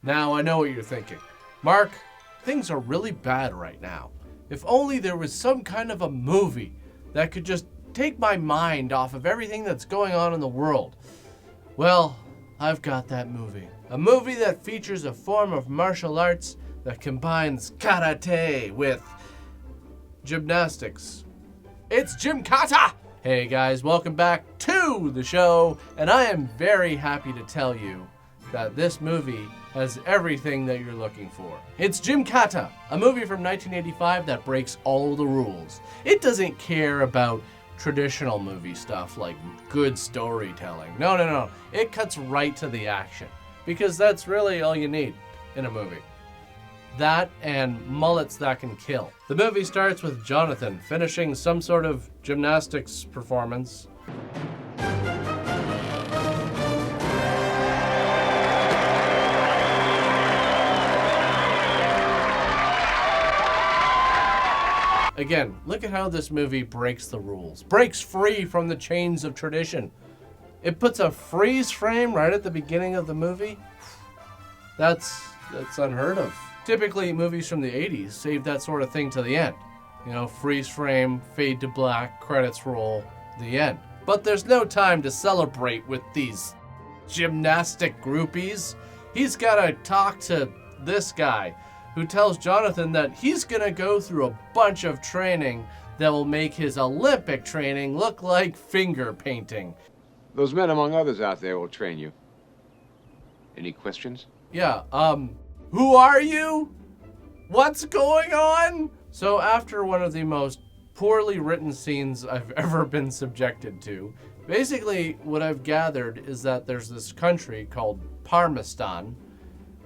Now I know what you're thinking. Mark, things are really bad right now. If only there was some kind of a movie that could just take my mind off of everything that's going on in the world. Well, I've got that movie. A movie that features a form of martial arts that combines karate with gymnastics. It's Gymkata! Hey guys, welcome back to the show, and I am very happy to tell you that this movie has everything that you're looking for. It's Gymkata, a movie from 1985 that breaks all the rules. It doesn't care about traditional movie stuff like good storytelling. No. It cuts right to the action, because that's really all you need in a movie. That and mullets that can kill. The movie starts with Jonathan finishing some sort of gymnastics performance. Again, look at how this movie breaks the rules. Breaks free from the chains of tradition. It puts a freeze frame right at the beginning of the movie. That's unheard of. Typically, movies from the 80s save that sort of thing to the end. You know, freeze frame, fade to black, credits roll, the end. But there's no time to celebrate with these gymnastic groupies. He's got to talk to this guy who tells Jonathan that he's going to go through a bunch of training that will make his Olympic training look like finger painting. Those men, among others out there, will train you. Any questions? Yeah, who are you? What's going on? So after one of the most poorly written scenes I've ever been subjected to, basically what I've gathered is that there's this country called Parmistan,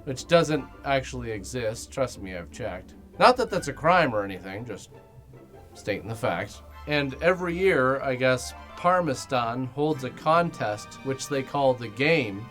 which doesn't actually exist. Trust me, I've checked. Not that that's a crime or anything, just stating the facts. And every year, I guess, Parmistan holds a contest, which they call the game,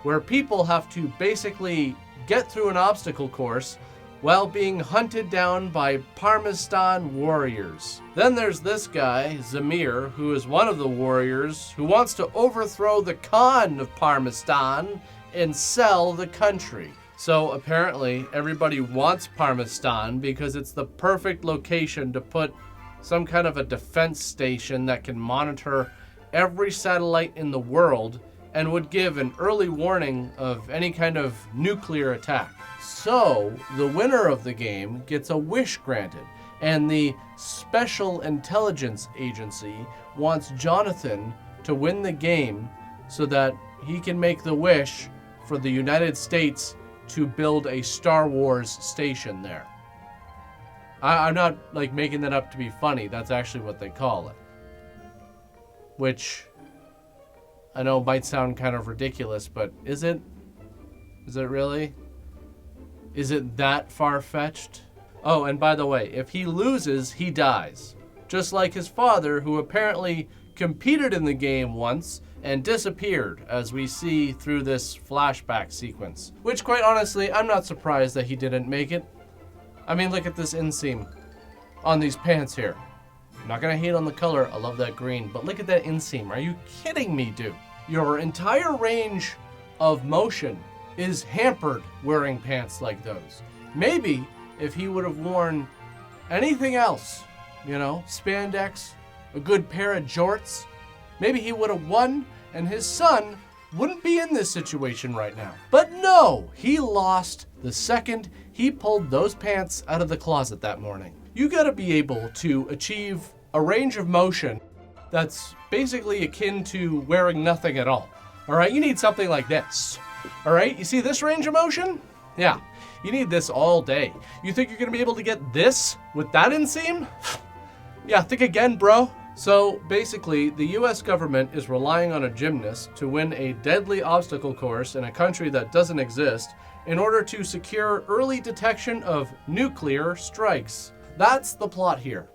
where people have to basically get through an obstacle course while being hunted down by Parmistan warriors. Then there's this guy, Zamir, who is one of the warriors who wants to overthrow the Khan of Parmistan and sell the country. So apparently everybody wants Parmistan because it's the perfect location to put some kind of a defense station that can monitor every satellite in the world and would give an early warning of any kind of nuclear attack. So the winner of the game gets a wish granted, and the Special Intelligence Agency wants Jonathan to win the game so that he can make the wish for the United States to build a Star Wars station there. I'm not like making that up to be funny. That's actually what they call it. Which I know might sound kind of ridiculous, but is it? Is it really? Is it that far-fetched? Oh, and by the way, if he loses, he dies. Just like his father, who apparently competed in the game once and disappeared, as we see through this flashback sequence. Which, quite honestly, I'm not surprised that he didn't make it. I mean, look at this inseam on these pants here. I'm not gonna hate on the color, I love that green, but look at that inseam. Are you kidding me, dude? Your entire range of motion is hampered wearing pants like those. Maybe if he would have worn anything else, you know, spandex, a good pair of jorts, maybe he would have won and his son wouldn't be in this situation right now. But no, he lost the second he pulled those pants out of the closet that morning. You gotta be able to achieve a range of motion that's basically akin to wearing nothing at all. All right, you need something like this. All right, you see this range of motion? Yeah, you need this all day. You think you're gonna be able to get this with that inseam? Yeah, think again, bro. So basically, the US government is relying on a gymnast to win a deadly obstacle course in a country that doesn't exist in order to secure early detection of nuclear strikes. That's the plot here.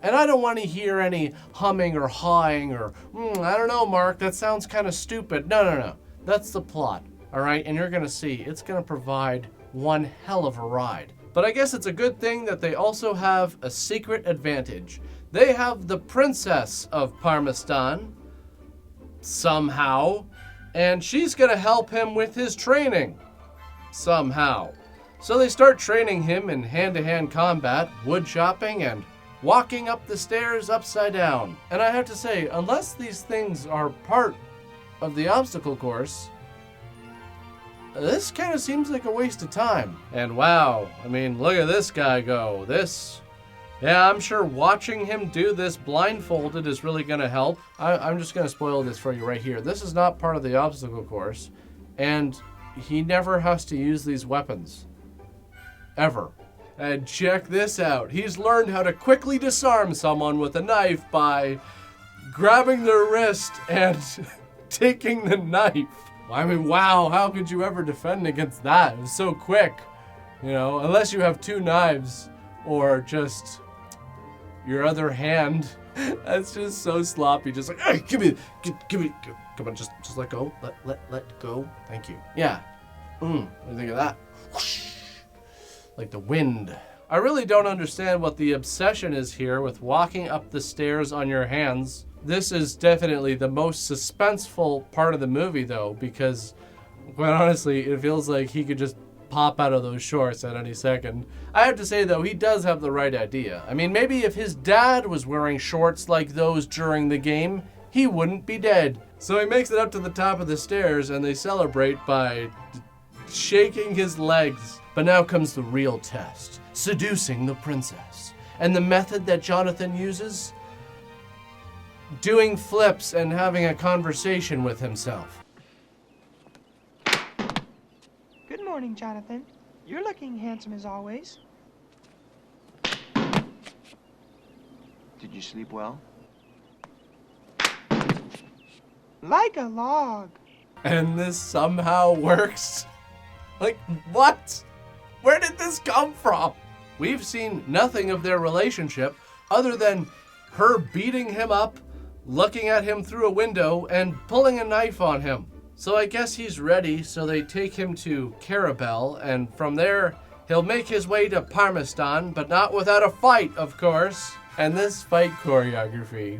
And I don't want to hear any humming or hawing or, I don't know, Mark, that sounds kind of stupid. No. That's the plot, all right? And you're going to see it's going to provide one hell of a ride. But I guess it's a good thing that they also have a secret advantage. They have the princess of Parmistan, somehow, and she's going to help him with his training. somehow. So they start training him in hand-to-hand combat, wood chopping, and walking up the stairs upside down. And I have to say, unless these things are part of the obstacle course, this kind of seems like a waste of time. And wow, I mean, look at this guy go. Yeah, I'm sure watching him do this blindfolded is really going to help. I'm just going to spoil this for you right here. This is not part of the obstacle course, and he never has to use these weapons. Ever. And check this out. He's learned how to quickly disarm someone with a knife by grabbing their wrist and taking the knife. I mean, wow, how could you ever defend against that? It was so quick. You know, unless you have two knives or just your other hand. That's just so sloppy. Just like, hey, give me, come on, just let go. Let go. Thank you. Yeah. What do you think of that? Whoosh. Like the wind. I really don't understand what the obsession is here with walking up the stairs on your hands. This is definitely the most suspenseful part of the movie, though, because, quite honestly, it feels like he could just pop out of those shorts at any second. I have to say, though, he does have the right idea. I mean, maybe if his dad was wearing shorts like those during the game, he wouldn't be dead. So he makes it up to the top of the stairs, and they celebrate by shaking his legs. But now comes the real test, seducing the princess. And the method that Jonathan uses? Doing flips and having a conversation with himself. Good morning, Jonathan. You're looking handsome as always. Did you sleep well? Like a log. And this somehow works? Like, what? Where did this come from? We've seen nothing of their relationship other than her beating him up, looking at him through a window, and pulling a knife on him. So I guess he's ready, so they take him to Carabel, and from there, he'll make his way to Parmistan, but not without a fight, of course. And this fight choreography,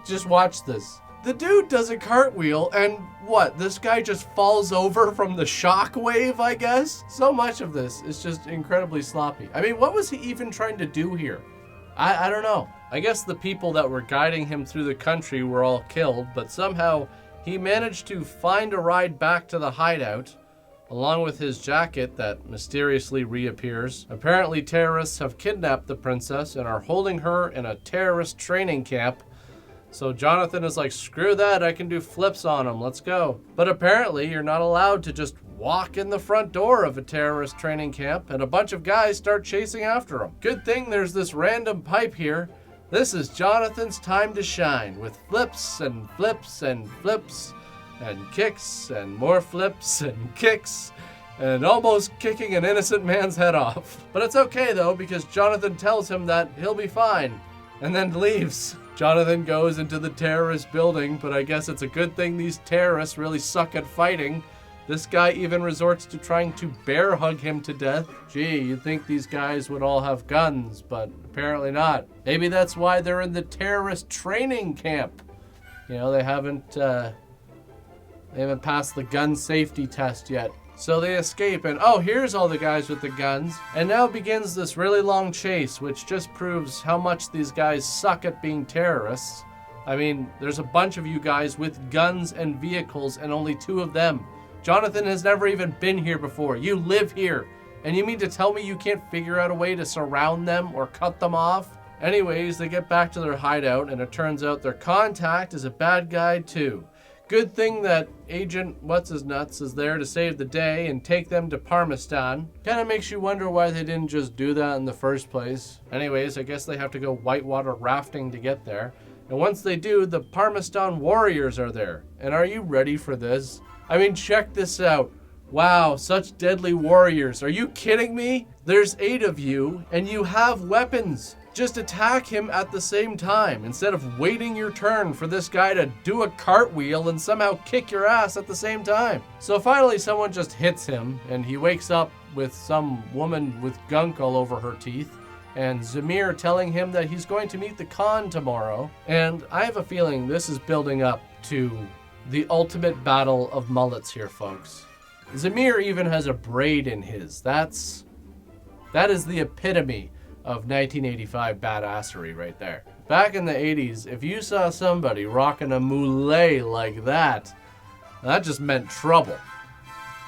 just watch this. The dude does a cartwheel, and what? This guy just falls over from the shock wave, I guess? So much of this is just incredibly sloppy. I mean, what was he even trying to do here? I don't know. I guess the people that were guiding him through the country were all killed, but somehow he managed to find a ride back to the hideout, along with his jacket that mysteriously reappears. Apparently, terrorists have kidnapped the princess and are holding her in a terrorist training camp. So Jonathan is like, screw that, I can do flips on him, let's go. But apparently you're not allowed to just walk in the front door of a terrorist training camp, and a bunch of guys start chasing after him. Good thing there's this random pipe here. This is Jonathan's time to shine, with flips and flips and flips and kicks and more flips and kicks and almost kicking an innocent man's head off. But it's okay though, because Jonathan tells him that he'll be fine and then leaves. Jonathan goes into the terrorist building, but I guess it's a good thing these terrorists really suck at fighting. This guy even resorts to trying to bear hug him to death. Gee, you'd think these guys would all have guns, but apparently not. Maybe that's why they're in the terrorist training camp. You know, they haven't passed the gun safety test yet. So they escape, and oh, here's all the guys with the guns. And now begins this really long chase, which just proves how much these guys suck at being terrorists. I mean, there's a bunch of you guys with guns and vehicles, and only 2 of them. Jonathan has never even been here before. You live here, and you mean to tell me you can't figure out a way to surround them or cut them off? Anyways, they get back to their hideout, and it turns out their contact is a bad guy too. Good thing that Agent What's-His-Nuts is there to save the day and take them to Parmistan. Kind of makes you wonder why they didn't just do that in the first place. Anyways, I guess they have to go whitewater rafting to get there. And once they do, the Parmistan warriors are there. And are you ready for this? I mean, check this out. Wow, such deadly warriors. Are you kidding me? There's 8 of you, and you have weapons. Just attack him at the same time, instead of waiting your turn for this guy to do a cartwheel and somehow kick your ass at the same time. So finally someone just hits him, and he wakes up with some woman with gunk all over her teeth, and Zamir telling him that he's going to meet the Khan tomorrow. And I have a feeling this is building up to the ultimate battle of mullets here, folks. Zamir even has a braid in his. That is the epitome of 1985 badassery right there. Back in the 80s, if you saw somebody rocking a mullet like that just meant trouble.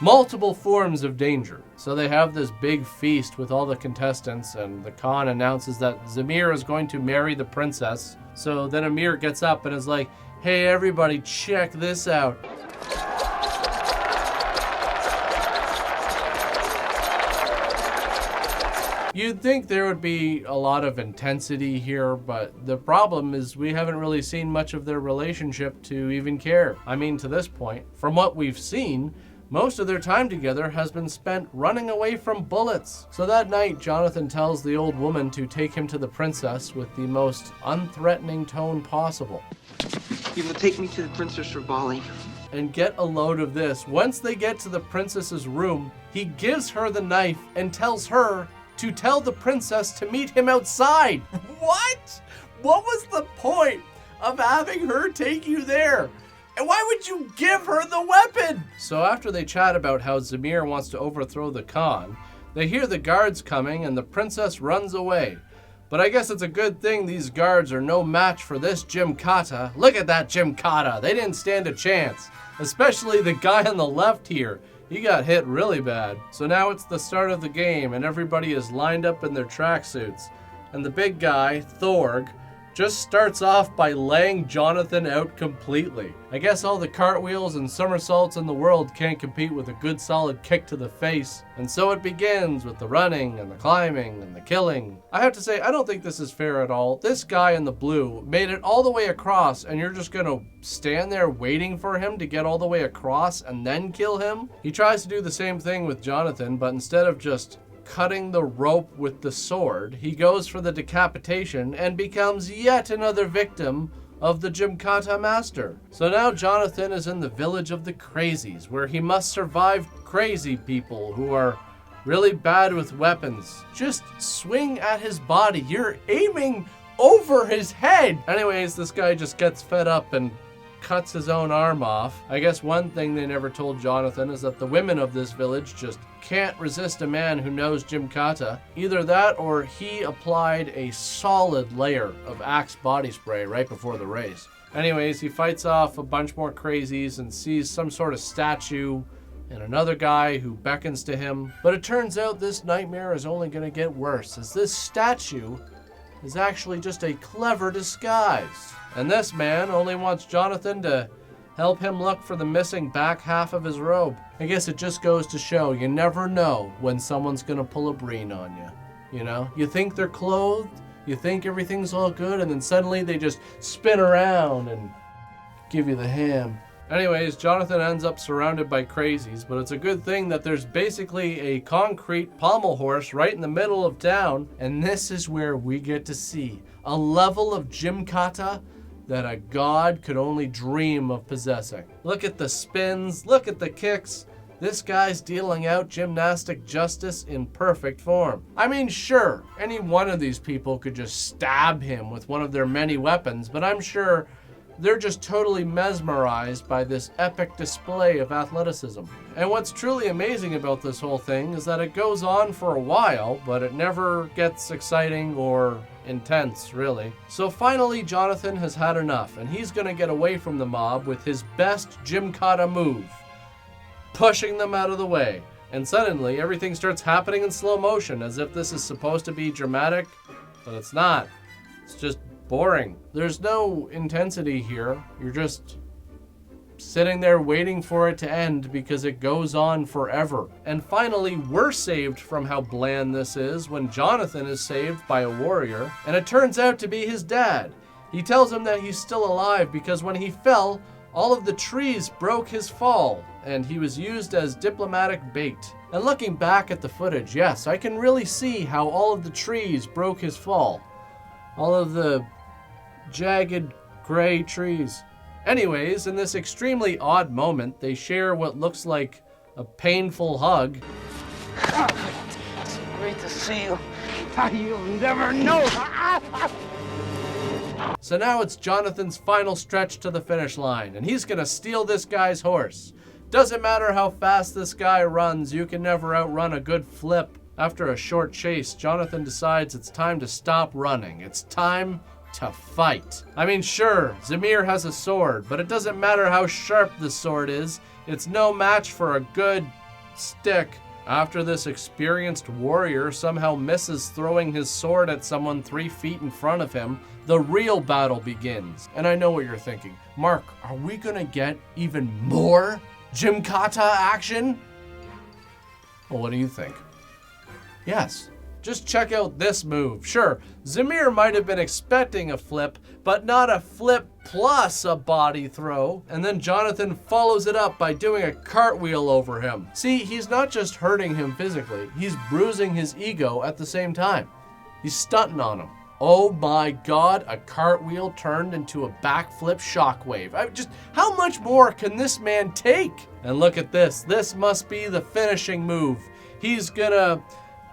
Multiple forms of danger. So they have this big feast with all the contestants, and the Khan announces that Zamir is going to marry the princess. So then Amir gets up and is like, hey everybody, check this out. You'd think there would be a lot of intensity here, but the problem is we haven't really seen much of their relationship to even care. I mean, to this point, from what we've seen, most of their time together has been spent running away from bullets. So that night, Jonathan tells the old woman to take him to the princess with the most unthreatening tone possible. You will take me to the princess Rivali. And get a load of this. Once they get to the princess's room, he gives her the knife and tells her to tell the princess to meet him outside. What? What was the point of having her take you there? And why would you give her the weapon? So after they chat about how Zamir wants to overthrow the Khan, they hear the guards coming and the princess runs away. But I guess it's a good thing these guards are no match for this Gymkata. Look at that Gymkata. They didn't stand a chance. Especially the guy on the left here. He got hit really bad. So now it's the start of the game and everybody is lined up in their tracksuits. And the big guy, Thorg, just starts off by laying Jonathan out completely. I guess all the cartwheels and somersaults in the world can't compete with a good solid kick to the face. And so it begins with the running and the climbing and the killing. I have to say, I don't think this is fair at all. This guy in the blue made it all the way across and you're just gonna stand there waiting for him to get all the way across and then kill him? He tries to do the same thing with Jonathan, but instead of just cutting the rope with the sword, he goes for the decapitation and becomes yet another victim of the Gymkata master. So now Jonathan is in the village of the crazies, where he must survive crazy people who are really bad with weapons. Just swing at his body. You're aiming over his head. Anyways, this guy just gets fed up and cuts his own arm off. I guess one thing they never told Jonathan is that the women of this village just can't resist a man who knows Gymkata. Either that or he applied a solid layer of Axe body spray right before the race. Anyways, he fights off a bunch more crazies and sees some sort of statue and another guy who beckons to him. But it turns out this nightmare is only going to get worse, as this statue is actually just a clever disguise. And this man only wants Jonathan to help him look for the missing back half of his robe. I guess it just goes to show you never know when someone's gonna pull a Breen on you. You know? You think they're clothed, you think everything's all good, and then suddenly they just spin around and give you the ham. Anyways, Jonathan ends up surrounded by crazies, but it's a good thing that there's basically a concrete pommel horse right in the middle of town, and this is where we get to see a level of Gymkata that a god could only dream of possessing. Look at the spins, look at the kicks. This guy's dealing out gymnastic justice in perfect form. I mean, sure, any one of these people could just stab him with one of their many weapons, but I'm sure they're just totally mesmerized by this epic display of athleticism. And what's truly amazing about this whole thing is that it goes on for a while, but it never gets exciting or intense, really. So finally, Jonathan has had enough, and he's gonna get away from the mob with his best Gymkata move, pushing them out of the way. And suddenly, everything starts happening in slow motion, as if this is supposed to be dramatic, but it's not. It's just boring. There's no intensity here. You're just sitting there waiting for it to end because it goes on forever. And finally, we're saved from how bland this is when Jonathan is saved by a warrior, and it turns out to be his dad. He tells him that he's still alive because when he fell, all of the trees broke his fall, and he was used as diplomatic bait. And looking back at the footage, yes, I can really see how all of the trees broke his fall. All of the jagged gray trees. Anyways, in this extremely odd moment, they share what looks like a painful hug. It's great to see you. You'll never know. So now it's Jonathan's final stretch to the finish line, and he's gonna steal this guy's horse. Doesn't matter how fast this guy runs, you can never outrun a good flip. After a short chase, Jonathan decides it's time to stop running. It's time to fight. I mean, sure, Zamir has a sword, but it doesn't matter how sharp the sword is. It's no match for a good stick. After this experienced warrior somehow misses throwing his sword at someone 3 feet in front of him, the real battle begins. And I know what you're thinking. Mark, are we gonna get even more Gymkata action? Well, what do you think? Yes. Just check out this move. Sure, Zamir might have been expecting a flip, but not a flip plus a body throw. And then Jonathan follows it up by doing a cartwheel over him. See, he's not just hurting him physically, he's bruising his ego at the same time. He's stunting on him. Oh my God, a cartwheel turned into a backflip shockwave. How much more can this man take? And look at this. This must be the finishing move. He's gonna,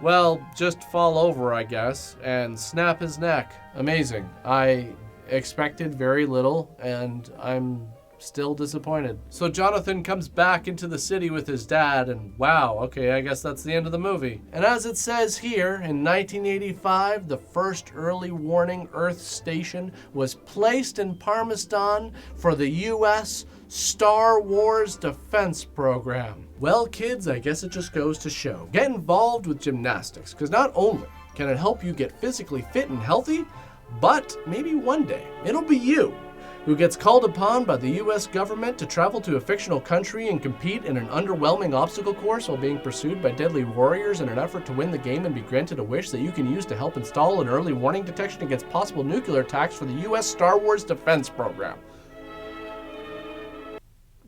well, just fall over, I guess, and snap his neck. Amazing. I expected very little, and I'm still disappointed. So Jonathan comes back into the city with his dad, and wow, okay, I guess that's the end of the movie. And as it says here, in 1985, the first early warning Earth station was placed in Parmistan for the U.S. Star Wars defense program. Well, kids, I guess it just goes to show. Get involved with gymnastics, because not only can it help you get physically fit and healthy, but maybe one day it'll be you who gets called upon by the US government to travel to a fictional country and compete in an underwhelming obstacle course while being pursued by deadly warriors in an effort to win the game and be granted a wish that you can use to help install an early warning detection against possible nuclear attacks for the US Star Wars defense program.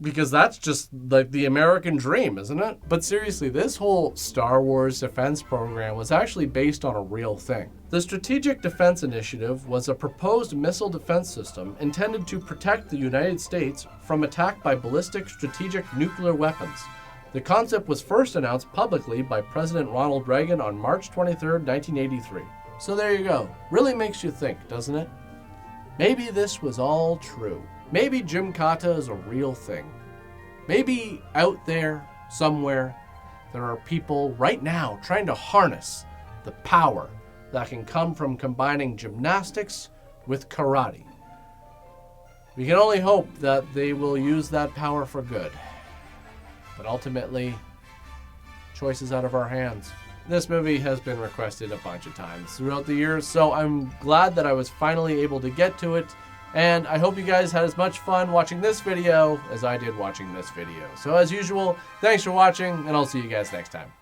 Because that's just like the American dream, isn't it? But seriously, this whole Star Wars defense program was actually based on a real thing. The Strategic Defense Initiative was a proposed missile defense system intended to protect the United States from attack by ballistic strategic nuclear weapons. The concept was first announced publicly by President Ronald Reagan on March 23, 1983. So there you go. Really makes you think, doesn't it? Maybe this was all true. Maybe Gymkata is a real thing. Maybe out there, somewhere, there are people right now trying to harness the power that can come from combining gymnastics with karate. We can only hope that they will use that power for good. But ultimately, choice is out of our hands. This movie has been requested a bunch of times throughout the years, so I'm glad that I was finally able to get to it. And I hope you guys had as much fun watching this video as I did watching this video. So as usual, thanks for watching, and I'll see you guys next time.